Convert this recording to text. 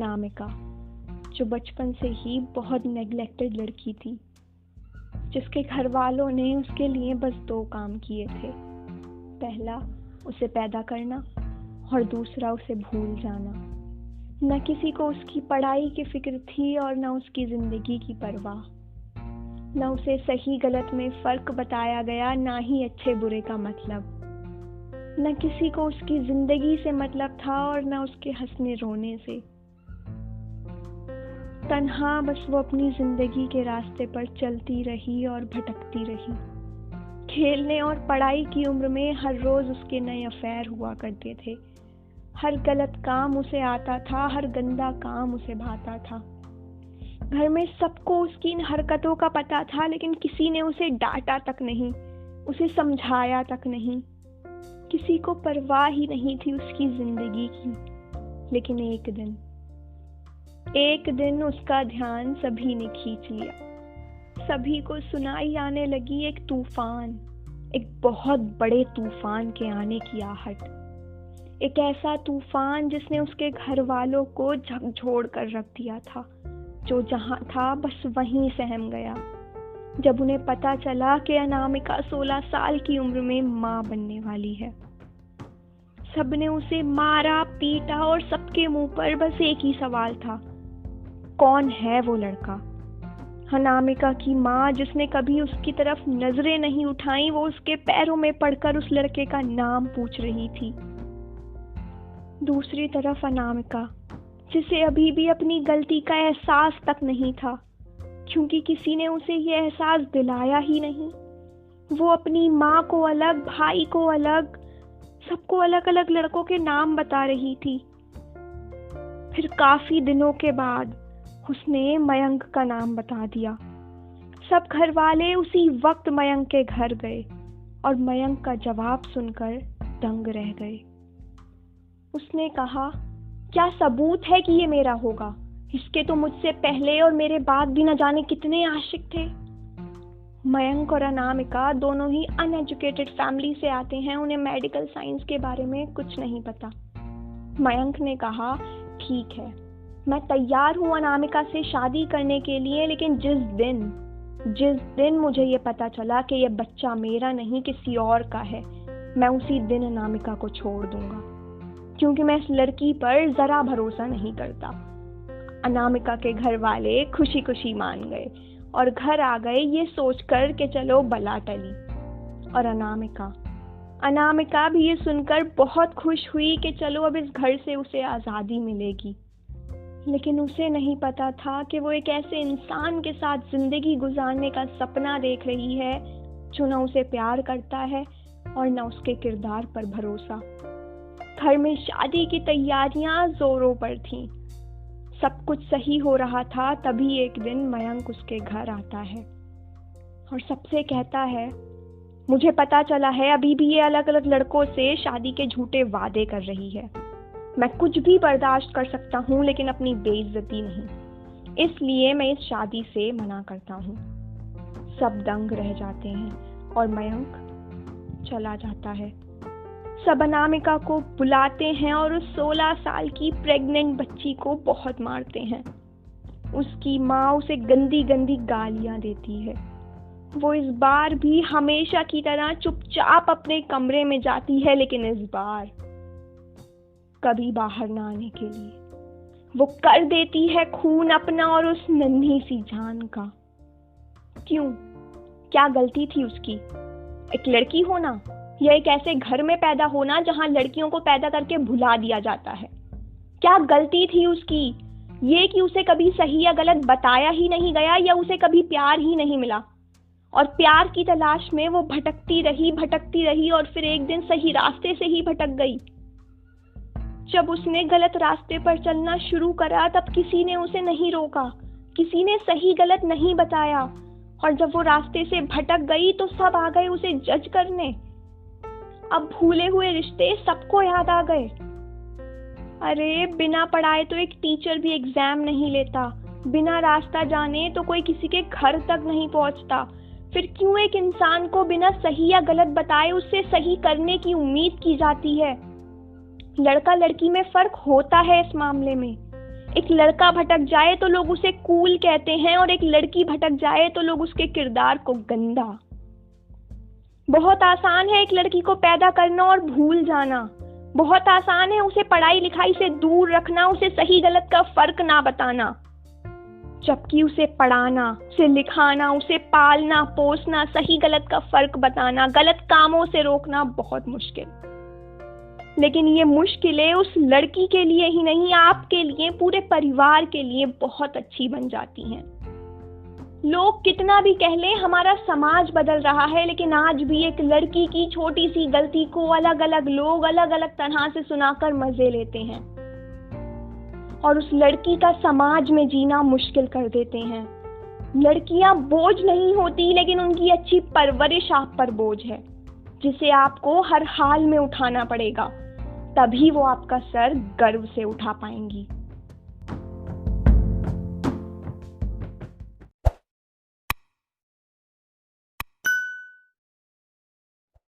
अनामिका, जो बचपन से ही बहुत नेग्लेक्टेड लड़की थी, जिसके घर वालों ने उसके लिए बस 2 काम किए थे। पहला, उसे पैदा करना और दूसरा, उसे भूल जाना। न किसी को उसकी पढ़ाई की फिक्र थी और न उसकी जिंदगी की परवाह। न उसे सही गलत में फर्क बताया गया, ना ही अच्छे बुरे का मतलब। न किसी को उसकी जिंदगी से मतलब था और न उसके हंसने रोने से। तन्हा बस वो अपनी जिंदगी के रास्ते पर चलती रही और भटकती रही। खेलने और पढ़ाई की उम्र में हर रोज उसके नए अफेयर हुआ करते थे। हर गलत काम उसे आता था, हर गंदा काम उसे भाता था। घर में सबको उसकी इन हरकतों का पता था, लेकिन किसी ने उसे डांटा तक नहीं, उसे समझाया तक नहीं। किसी को परवाह ही नहीं थी उसकी जिंदगी की। लेकिन एक दिन उसका ध्यान सभी ने खींच लिया। सभी को सुनाई आने लगी एक तूफान, एक बहुत बड़े तूफान के आने की आहट। एक ऐसा तूफान जिसने उसके घर वालों को झकझोर कर रख दिया था। जो जहां था बस वहीं सहम गया। जब उन्हें पता चला कि अनामिका 16 साल की उम्र में मां बनने वाली है। सबने उसे मारा, पीटा और सबके मुंह पर बस एक ही सवाल था, कौन है वो लड़का? अनामिका की माँ, जिसने कभी उसकी तरफ नजरें नहीं उठाई, वो उसके पैरों में पड़कर उस लड़के का नाम पूछ रही थी। दूसरी तरफ अनामिका, जिसे अभी भी अपनी गलती का एहसास तक नहीं था, क्योंकि किसी ने उसे ये एहसास दिलाया ही नहीं। वो अपनी माँ को अलग, भाई को अलग, सबको अलग अलग लड़कों के नाम बता रही थी। फिर काफी दिनों के बाद उसने मयंक का नाम बता दिया। सब घर वाले उसी वक्त मयंक के घर गए और मयंक का जवाब सुनकर दंग रह गए। उसने कहा, क्या सबूत है कि ये मेरा होगा? इसके तो मुझसे पहले और मेरे बाद भी न जाने कितने आशिक थे। मयंक और अनामिका दोनों ही अनएजुकेटेड फैमिली से आते हैं। उन्हें मेडिकल साइंस के बारे में कुछ नहीं पता। मयंक ने कहा, ठीक है, मैं तैयार हूँ अनामिका से शादी करने के लिए, लेकिन जिस दिन मुझे ये पता चला कि ये बच्चा मेरा नहीं किसी और का है, मैं उसी दिन अनामिका को छोड़ दूंगा, क्योंकि मैं इस लड़की पर जरा भरोसा नहीं करता। अनामिका के घर वाले खुशी खुशी मान गए और घर आ गए ये सोचकर कि चलो बला टली। और अनामिका भी ये सुनकर बहुत खुश हुई कि चलो अब इस घर से उसे आज़ादी मिलेगी। लेकिन उसे नहीं पता था कि वो एक ऐसे इंसान के साथ जिंदगी गुजारने का सपना देख रही है जो न उसे प्यार करता है और न उसके किरदार पर भरोसा। घर में शादी की तैयारियां जोरों पर थीं। सब कुछ सही हो रहा था, तभी एक दिन मयंक उसके घर आता है और सबसे कहता है, मुझे पता चला है अभी भी ये अलग अलग लड़कों से शादी के झूठे वादे कर रही है। मैं कुछ भी बर्दाश्त कर सकता हूँ, लेकिन अपनी बेइज्जती नहीं। इसलिए मैं इस शादी से मना करता हूँ। सब दंग रह जाते हैं और मयंक चला जाता है। सब अनामिका को बुलाते हैं और उस 16 साल की प्रेग्नेंट बच्ची को बहुत मारते हैं। उसकी माँ उसे गंदी गंदी गालियां देती है। वो इस बार भी हमेशा की तरह चुपचाप अपने कमरे में जाती है, लेकिन इस बार कभी बाहर ना आने के लिए वो कर देती है खून अपना और उस नन्ही सी जान का। क्यों? क्या गलती थी उसकी? एक लड़की होना या एक ऐसे घर में पैदा होना जहां लड़कियों को पैदा करके भुला दिया जाता है? क्या गलती थी उसकी? ये कि उसे कभी सही या गलत बताया ही नहीं गया, या उसे कभी प्यार ही नहीं मिला और प्यार की तलाश में वो भटकती रही और फिर एक दिन सही रास्ते से ही भटक गई। जब उसने गलत रास्ते पर चलना शुरू करा तब किसी ने उसे नहीं रोका, किसी ने सही गलत नहीं बताया, और जब वो रास्ते से भटक गई तो सब आ गए उसे जज करने। अब भूले हुए रिश्ते सबको याद आ गए। अरे बिना पढ़ाए तो एक टीचर भी एग्जाम नहीं लेता, बिना रास्ता जाने तो कोई किसी के घर तक नहीं पहुंचता। फिर क्यों एक इंसान को बिना सही या गलत बताए उससे सही करने की उम्मीद की जाती है? लड़का लड़की में फर्क होता है इस मामले में। एक लड़का भटक जाए तो लोग उसे कूल कहते हैं और एक लड़की भटक जाए तो लोग उसके किरदार को गंदा। बहुत आसान है एक लड़की को पैदा करना और भूल जाना। बहुत आसान है उसे पढ़ाई लिखाई से दूर रखना, उसे सही गलत का फर्क ना बताना। जबकि उसे पढ़ाना, उसे लिखाना, उसे पालना पोसना, सही गलत का फर्क बताना, गलत कामों से रोकना बहुत मुश्किल। लेकिन ये मुश्किलें उस लड़की के लिए ही नहीं, आपके लिए, पूरे परिवार के लिए बहुत अच्छी बन जाती हैं। लोग कितना भी कह लें, हमारा समाज बदल रहा है, लेकिन आज भी एक लड़की की छोटी सी गलती को अलग अलग लोग अलग अलग तरह से सुनाकर मजे लेते हैं और उस लड़की का समाज में जीना मुश्किल कर देते हैं। लड़कियां बोझ नहीं होती, लेकिन उनकी अच्छी परवरिश आप पर बोझ है, जिसे आपको हर हाल में उठाना पड़ेगा। तभी वो आपका सर गर्व से उठा पाएंगी।